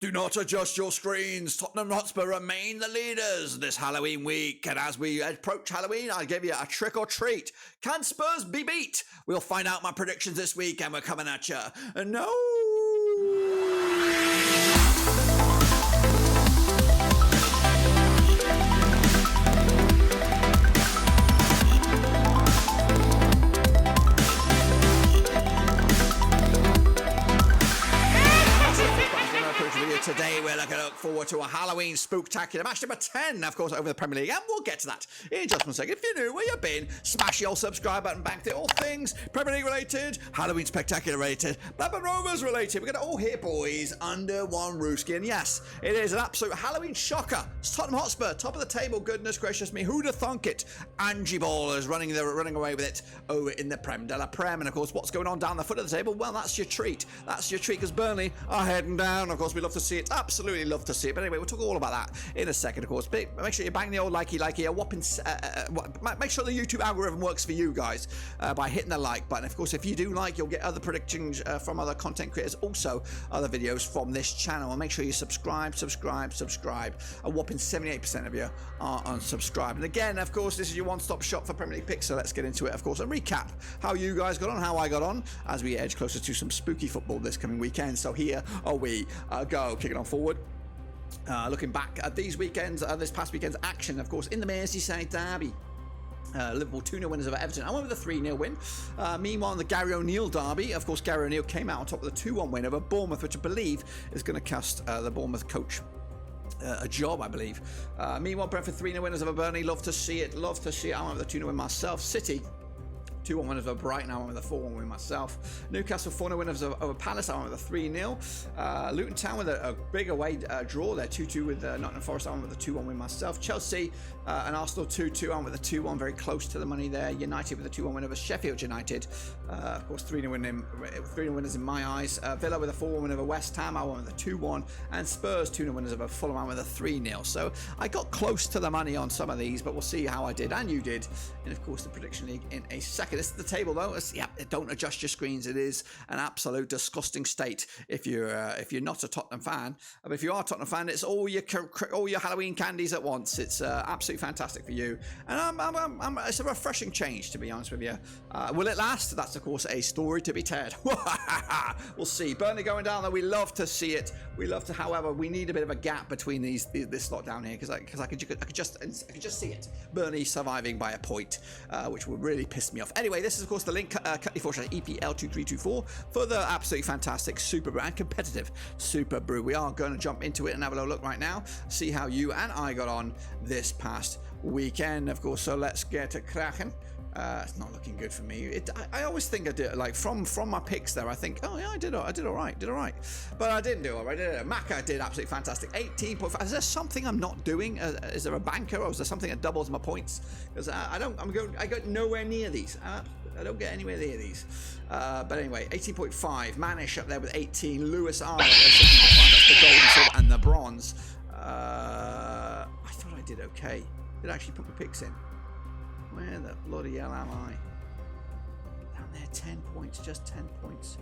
Do not adjust your screens. Tottenham Hotspur remain the leaders this Halloween week. And as we approach Halloween, I'll give you a trick or treat. Can Spurs be beat? We'll find out my predictions this week and we're coming at you. No! Today we're looking forward to a Halloween spooktacular match number 10, of course, over the Premier League, and we'll get to that in just one second. If you're new, where you've been, smash your subscribe button, back to all things Premier League related, Halloween spectacular related, Blackburn Rovers related. We're going to all hit, boys, under one roofskin. And yes, it is an absolute Halloween shocker. It's Tottenham Hotspur, top of the table. Goodness gracious me, who'd have thunk it? Angie Ball is running away with it over in the Prem de la Prem. And of course, what's going on down the foot of the table? Well, that's your treat. That's your treat, because Burnley are heading down. Of course, we love to see it. Absolutely love to see it. But anyway, we'll talk all about that in a second, of course. But make sure you bang the old likey, a whopping. Make sure the YouTube algorithm works for you guys by hitting the like button. Of course, if you do like, you'll get other predictions from other content creators, also other videos from this channel. And make sure you subscribe. A whopping 78% of you are unsubscribed. And again, of course, this is your one-stop shop for Premier League picks. So let's get into it, of course, and recap how you guys got on, how I got on, as we edge closer to some spooky football this coming weekend. So here we go, kicking on forward. Looking back at these weekends, this past weekend's action, of course, in the Merseyside derby. Liverpool 2-0 winners over Everton. I went with a 3-0 win. Meanwhile, in the Gary O'Neill derby, of course, Gary O'Neill came out on top with a 2-1 win over Bournemouth, which I believe is going to cost the Bournemouth coach a job, I believe. Meanwhile, Brentford 3-0 winners over Burnley. Love to see it. I went with a 2-0 win myself. City 2-1 winners over Brighton. I went with a 4-1 win myself. Newcastle 4-0 winners over Palace. I went with a 3-0. Luton Town with a big away draw there, 2-2 with Nottingham Forest. I went with a 2-1 win myself. Chelsea and Arsenal 2-2. I went with a 2-1, very close to the money there. United with a 2-1 win over Sheffield United. Of course, 3-0 winners in my eyes. Villa with a 4-1 win over West Ham. I went with a 2-1. And Spurs 2-0 winners over Fulham. I went with a 3-0. So I got close to the money on some of these, but we'll see how I did and you did. And of course, the prediction league in a second. This is the table, though. Don't adjust your screens. It is an absolute disgusting state if you're not a Tottenham fan. But if you are a Tottenham fan, it's all your Halloween candies at once. It's absolutely fantastic for you, and it's a refreshing change, to be honest with you. Will it last? That's of course a story to be told. We'll see. Burnley going down, though. We love to see it. However, we need a bit of a gap between this lot down here, because I could just see it. Burnley surviving by a point, which would really piss me off. Anyway, this is of course the link Cutley Fortune EPL2324 for the absolutely fantastic Super Brew and competitive Super Brew. We are going to jump into it and have a little look right now, see how you and I got on this past weekend, of course. So let's get it cracking. It's not looking good for me. I always think I did, like from my picks there, I think, oh yeah, I did all right. But I didn't do all right, did I? Maka did absolutely fantastic. 18.5. Is there something I'm not doing? Is there a banker, or is there something that doubles my points? Because I got nowhere near these. I don't get anywhere near these. But anyway, 18.5. Manish up there with 18. Lewis R. That's the gold, the silver, and the bronze. I thought I did okay. Did I actually put my picks in? Where the bloody hell am I? Down there, 10 points, just 10 points.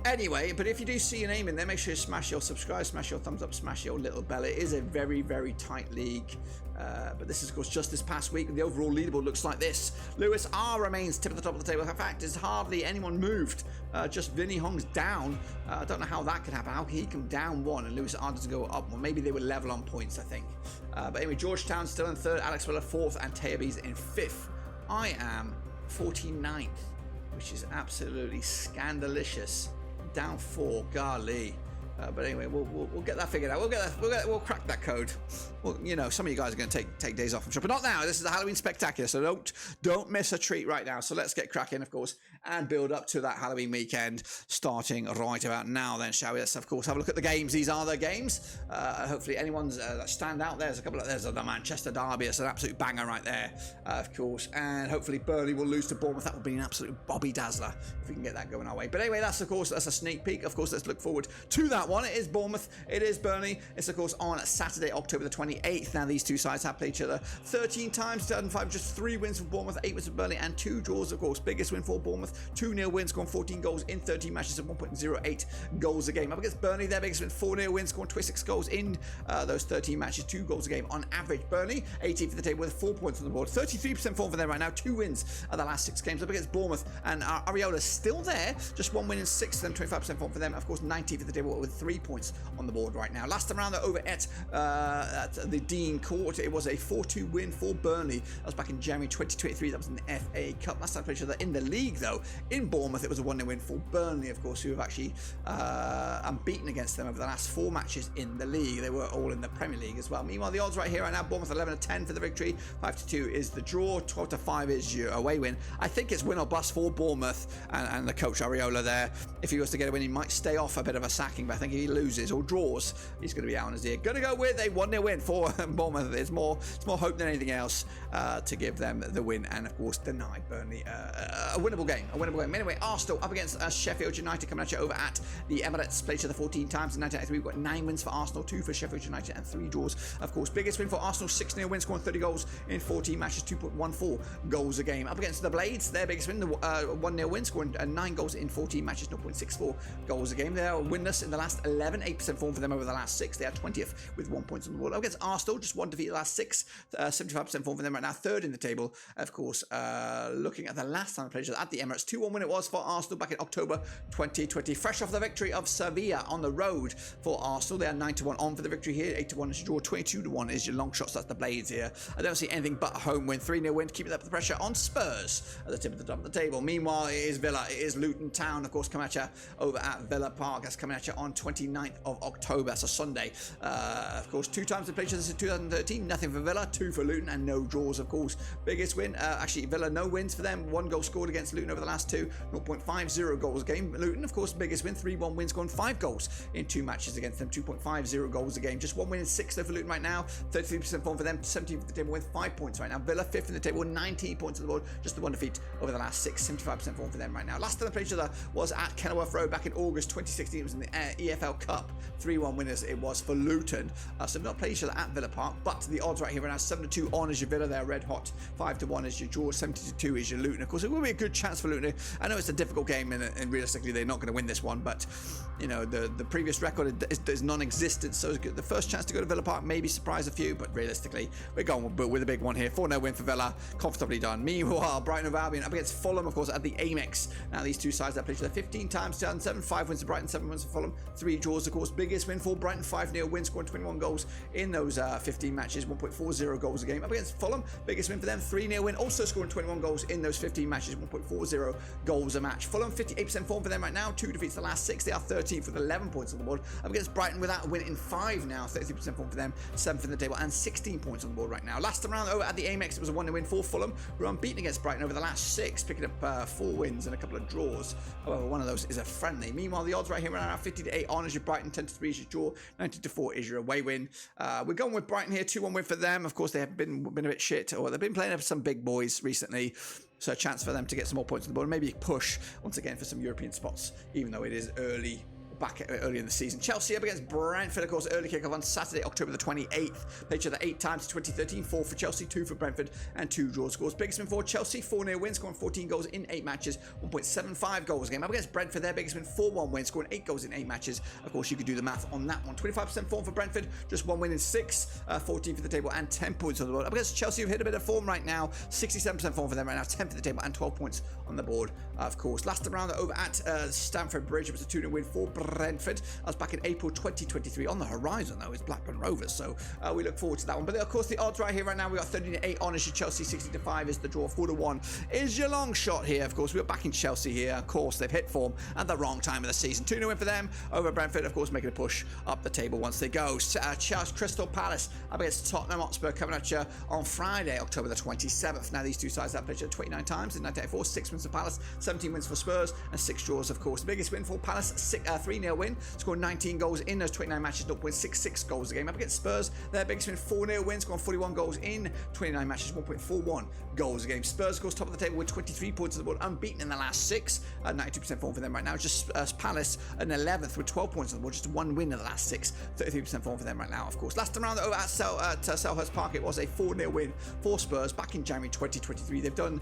Anyway, but if you do see your name in there, make sure you smash your subscribe, smash your thumbs up, smash your little bell. It is a very, very tight league. But this is, of course, just this past week. The overall leaderboard looks like this. Lewis R remains tip of the top of the table. In fact, there's hardly anyone moved. Just Vinny Hong's down. I don't know how that could happen. How he can down one and Lewis R doesn't go up one. Maybe they were level on points, I think. But anyway, Georgetown still in third, Alex Willer fourth, and Tayabees in fifth. I am 49th, which is absolutely scandalicious. Down 4, golly. But anyway, we'll get that figured out. We'll crack that code. Well, you know, some of you guys are going to take days off, I'm sure, but not now. This is the Halloween spectacular, so don't miss a treat right now. So let's get cracking, of course, and build up to that Halloween weekend, starting right about now. Then, shall we? Let's, of course, have a look at the games. These are the games. Hopefully, anyone's that stand out. There's a couple of. There's the Manchester derby. It's an absolute banger right there, of course. And hopefully, Burnley will lose to Bournemouth. That would be an absolute Bobby Dazzler if we can get that going our way. But anyway, that's a sneak peek. Of course, let's look forward to that one. It is Bournemouth. It is Burnley. It's of course on Saturday, October the 28th. Now these two sides have played each other 13 times. 2005, just 3 wins for Bournemouth, 8 wins for Burnley, and 2 draws. Of course, biggest win for Bournemouth Bournemouth, 2-0 win, scoring 14 goals in 13 matches and 1.08 goals a game. Up against Burnley, their biggest win, 4-0 win, scoring 26 goals in those 13 matches, 2 goals a game on average. Burnley, 18th for the table with 4 points on the board, 33% form for them right now, 2 wins of the last 6 games. Up against Bournemouth, and Areola still there, just 1 win in 6 of them, 25% form for them. Of course, 19th for the table with 3 points on the board right now. Last time around, they're over at the Dean Court. It was a 4-2 win for Burnley. That was back in January 2023. That was in the FA Cup. Last time they played each other in the league, though, in Bournemouth, it was a 1-0 win for Burnley, of course, who have actually unbeaten against them over the last 4 matches in the league. They were all in the Premier League as well. Meanwhile, the odds right here right now, Bournemouth 11-10 for the victory, 5-2 is the draw, 12-5 is your away win. I think it's win or bust for Bournemouth and the coach Areola there. If he was to get a win, he might stay off a bit of a sacking, but I think if he loses or draws, he's going to be out on his ear. Going to go with a 1-0 win for Bournemouth. It's more hope than anything else to give them the win, and of course deny Burnley a winnable game. Anyway, Arsenal up against Sheffield United, coming at you over at the Emirates. Played each other 14 times in 1993. We've got 9 wins for Arsenal, 2 for Sheffield United, and 3 draws. Of course, biggest win for Arsenal, 6-0 win, scoring 30 goals in 14 matches, 2.14 goals a game. Up against the Blades, their biggest win, the 1-0 win, scoring 9 goals in 14 matches, 0.64 goals a game. They are winless in the last 11, 8% form for them over the last 6. They are 20th with 1 point on the board. Up against Arsenal, just 1 defeat the last 6, 75% form for them right now, 3rd in the table. Of course, looking at the last time they played at the Emirates, 2-1 win it was for Arsenal back in October 2020. Fresh off the victory of Sevilla on the road for Arsenal. They are 9-1 on for the victory here, 8-1 is your draw, 22-1 is your long shots. That's the Blades here. I don't see anything but a home win, 3-0 win, keeping up the pressure on Spurs at the tip of the top of the table. Meanwhile, it is Villa, it is Luton Town, of course, coming at you over at Villa Park. That's coming at you on 29th of October, that's a Sunday. Of course, 2 times they played each other since 2013, nothing for Villa, 2 for Luton, and no draws, of course. Biggest win, actually Villa, no wins for them, 1 goal scored against Luton over the last 2, 0.50 goals a game. Luton, of course, biggest win, 3-1 win, scoring 5 goals in 2 matches against them, 2.50 goals a game. Just 1 win in 6 though for Luton right now, 33% form for them, 17th at the table with 5 points right now. Villa 5th in the table, 19 points on the board, just the 1 defeat over the last 6, 75% form for them right now. Last time they played each other was at Kenilworth Road back in August 2016. It was in the EFL Cup, 3-1 winners it was for Luton. So they've not played each other at Villa Park, but the odds right here right now, 7-2 on is your Villa, they're red hot, 5-1 is your draw, 70-2 is your Luton. Of course, it will be a good chance for Luton. I know it's a difficult game, and realistically they're not going to win this one, but you know, the previous record is non-existent, so the first chance to go to Villa Park maybe surprise a few, but realistically we're going with a big one here. 4-0 win for Villa, comfortably done. Meanwhile, Brighton and Albion up against Fulham, of course, at the Amex. Now these two sides have played each other 15 times, 2007, 5 wins for Brighton, 7 wins for Fulham, 3 draws, of course. Biggest win for Brighton, 5-0 win, scoring 21 goals in those 15 matches, 1.40 goals a game. Up against Fulham, biggest win for them, 3-0 win, also scoring 21 goals in those 15 matches, 1.40 goals a match. Fulham, 58% form for them right now, 2 defeats the last 6, they are 13th with 11 points on the board. Up against Brighton without a win in 5 now, 33% form for them, 7th in the table, and 16 points on the board right now. Last time around over at the Amex, it was a 1-0 win for Fulham, who are unbeaten against Brighton over the last 6, picking up 4 wins and a couple of draws. However, one of those is a friendly. Meanwhile, the odds right here right now, 50-8 on is your Brighton, 10-3 is your draw, 90-4 is your away win. We're going with Brighton here, 2-1 win for them. Of course, they have been a bit shit, or they've been playing up some big boys recently, so a chance for them to get some more points on the board, maybe push once again for some European spots, even though it is early in the season. Chelsea up against Brentford, of course, early kickoff on Saturday, October the 28th. Played each other 8 times, 2013, 4 for Chelsea, 2 for Brentford, and 2 draw scores. Biggest win for Chelsea, 4-0 win, scoring 14 goals in 8 matches, 1.75 goals a game. Up against Brentford, their biggest win, 4-1 win, scoring 8 goals in 8 matches. Of course, you could do the math on that one. 25% form for Brentford, just 1 win in 6, 14 for the table, and 10 points on the board. Up against Chelsea, who've hit a bit of form right now, 67% form for them right now, 10th for the table, and 12 points on the board, of course. Last round over at Stamford Bridge, it was a 2-0 win for Brentford. That was back in April 2023. On the horizon, though, is Blackburn Rovers, so we look forward to that one. But of course, the odds right here right now, we got 13-8 on is your Chelsea, 16-5 is the draw, 4-1 is your long shot here. Of course, we're back in Chelsea here. Of course, they've hit form at the wrong time of the season. 2-0 win for them over Brentford, of course, making a push up the table once they go. Crystal Palace up against Tottenham Hotspur, coming at you on Friday, October the 27th. Now, these two sides have played 29 times in 1984, 6 wins for Palace, 17 wins for Spurs, and 6 draws, of course. The biggest win for Palace, 3-0 3-0 win, scoring 19 goals in those 29 matches, 0.66 goals a game. Up against Spurs, their biggest win, 4-0 win, scoring 41 goals in 29 matches, 1.41 goals a game. Spurs, of course, top of the table with 23 points on the board, unbeaten in the last 6, 92% form for them right now. Just Palace an 11th with 12 points on the board, just 1 win in the last 6, 33% form for them right now, of course. Last time around over at Selhurst Park, it was a 4-0 win for Spurs back in January 2023. They've done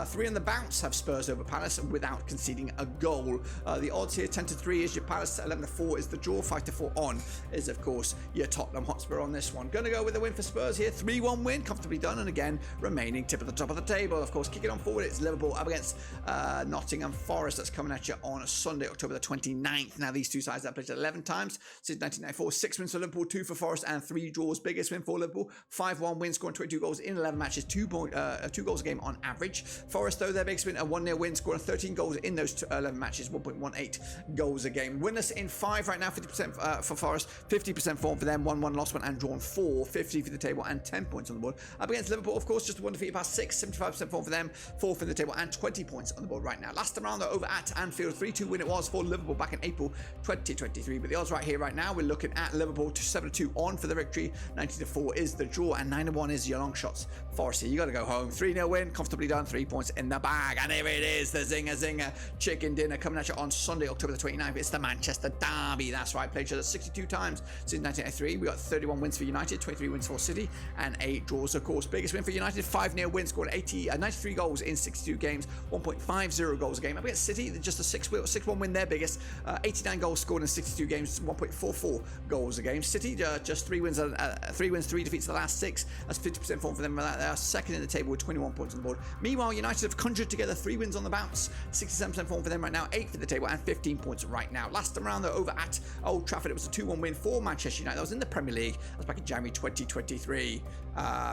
3 on the bounce, have Spurs over Palace without conceding a goal. The odds here, 10-3 is your Palace, 11-4 is the draw, 5-4 on is, of course, your Tottenham Hotspur on this one. Going to go with the win for Spurs here, 3-1 win, comfortably done, and again, remaining tip at the top of the table. Of course, kicking on forward, it's Liverpool up against Nottingham Forest. That's coming at you on Sunday, October the 29th. Now, these two sides have played 11 times since 1994. 6 wins for Liverpool, 2 for Forest, and 3 draws. Biggest win for Liverpool, 5-1 win, scoring 22 goals in 11 matches, 2 goals a game on average. Forest, though, their biggest win, a 1-0 win, scoring 13 goals in those 11 matches, 1.18 goals a game. Winners in 5 right now, 50% for Forest, 50% form for them, 1-1, lost 1, and drawn 4, 50 for the table, and 10 points on the board. Up against Liverpool, of course, just 1 defeat past 6, 75% form for them, 4th in the table, and 20 points on the board right now. Last time around, though, over at Anfield, 3-2 win it was for Liverpool back in April 2023. But the odds right here, right now, we're looking at Liverpool to 7-2 on for the victory, 19-4 is the draw, and 9-1 is your long shots. Forest here, you got to go home. 3-0 win, comfortably done, 3 points in the bag. And here it is, the zinger chicken dinner coming at you on Sunday, October the 29th. It's the Manchester Derby. That's right, played each other 62 times since 1983. We got 31 wins for United, 23 wins for City, and 8 draws, of course. Biggest win for United, 5-0 win, scored 93 goals in 62 games, 1.50 goals a game. Up against City, just a 6-1 win, their biggest, 89 goals scored in 62 games, 1.44 goals a game. City, just 3 wins, 3 defeats the last 6. That's 50% form for them. They are second in the table with 21 points on the board. Meanwhile, United have conjured together 3 wins on the bounce, 67% form for them right now, 8th in the table, and 15 points right now. Last time around, though, over at Old Trafford, it was a 2-1 win for Manchester United. That was in the Premier League. That was back in January 2023.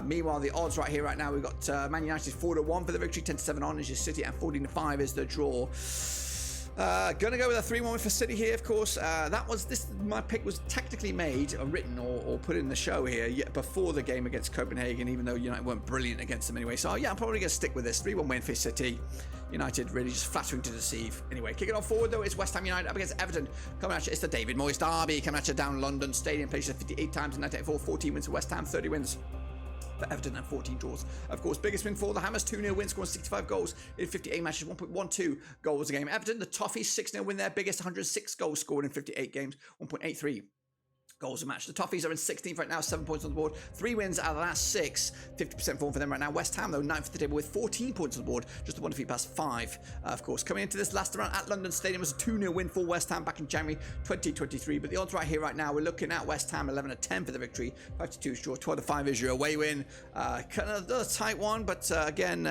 Meanwhile, the odds right here, right now, we've got Man United 4-1 for the victory, 10-7 on is your City, and 14-5 is the draw. Gonna go with a 3-1 win for City here, of course. My pick was technically made or written or put in the show here before the game against Copenhagen, even though United weren't brilliant against them anyway. So yeah, I'm probably gonna stick with this 3-1 win for City. United really just flattering to deceive. Anyway, kicking on forward though, it's West Ham United up against Everton. Coming at you, it's the David Moyes Derby. Coming at you down London Stadium, played 58 times in 1984, 14 wins for West Ham, 30 wins for Everton, and 14 draws. Of course, biggest win for the Hammers, 2-0 win, scoring 65 goals in 58 matches, 1.12 goals a game. Everton, the Toffees, 6-0 win, their biggest, 106 goals scored in 58 games, 1.83 goals a match. The Toffees are in 16th right now, 7 points on the board, 3 wins out of the last 6, 50% form for them right now. West Ham, though, 9th at the table with 14 points on the board, just a 1 defeat past 5. Of course, coming into this last round at London Stadium was a 2-0 win for West Ham back in January 2023. But the odds right here, right now, we're looking at West Ham 11-10 for the victory, 5-2 draw, 12-5 is your away win. Kind of a tight one, but again,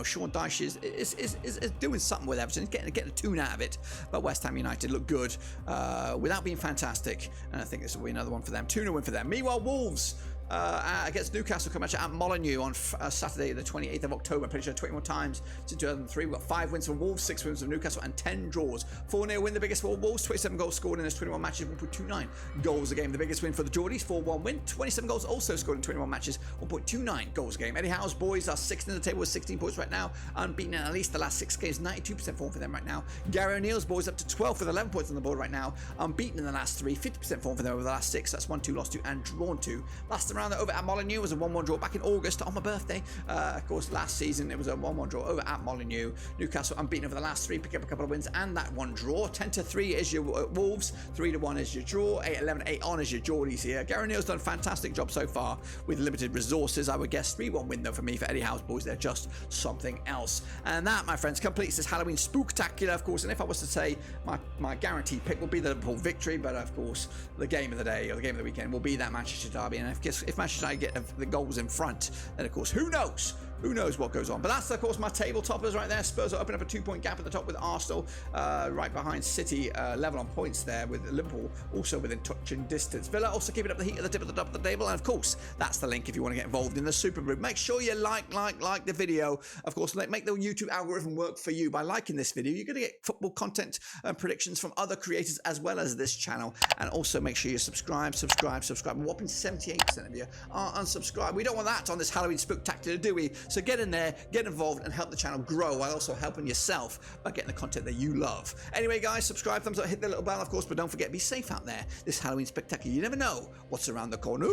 Sean Dyche is doing something with Everton, getting a tune out of it. But West Ham United look good without being fantastic, and I think this will be another one for them. 2-0 win for them. Meanwhile, Wolves against Newcastle come at Molineux on Saturday the 28th of October. Played 21 times since 2003. We've got 5 wins from Wolves, 6 wins from Newcastle, and 10 draws. 4-0 win, the biggest for Wolves. 27 goals scored in those 21 matches, 1.29 goals a game. The biggest win for the Geordies, 4-1 win. 27 goals also scored in 21 matches, 1.29 goals a game. Eddie Howe's boys are 6th in the table with 16 points right now, unbeaten in at least the last 6 games, 92% form for them right now. Gary O'Neill's boys up to 12th with 11 points on the board right now, unbeaten in the last 3, 50% form for them over the last 6. That's 1-2, lost 2, and drawn 2. Last round over at Molineux was a 1-1 draw back in August on my birthday. Of course, last season it was a 1-1 draw over at Molineux. Newcastle unbeaten over the last 3, pick up a couple of wins and that 1 draw. 10-3 is your Wolves, 3-1 is your draw, 8-11-8 on is your Geordies here. Gary O'Neill's done a fantastic job so far with limited resources. I would guess 3-1 win though for me for Eddie Howe's boys. They're just something else. And that, my friends, completes this Halloween spooktacular, of course. And if I was to say my guaranteed pick will be the Liverpool victory, but of course the game of the day or the game of the weekend will be that Manchester Derby. And if Manchester United get the goals in front, then of course who knows what goes on. But that's of course my table toppers right there. Spurs are opening up a 2-point gap at the top with Arsenal right behind City, level on points there, with Liverpool also within touching distance. Villa also keeping up the heat at the tip of the top of the table, and of course that's the link if you want to get involved in the Super Group. Make sure you like the video. Of course, make the YouTube algorithm work for you by liking this video. You're going to get football content and predictions from other creators as well as this channel, and also make sure you subscribe. A whopping 78% of you are unsubscribed. We don't want that on this Halloween spooktacular, do we? So get in there, get involved, and help the channel grow while also helping yourself by getting the content that you love. Anyway, guys, subscribe, thumbs up, hit the little bell, of course, but don't forget, be safe out there this Halloween spectacular. You never know what's around the corner.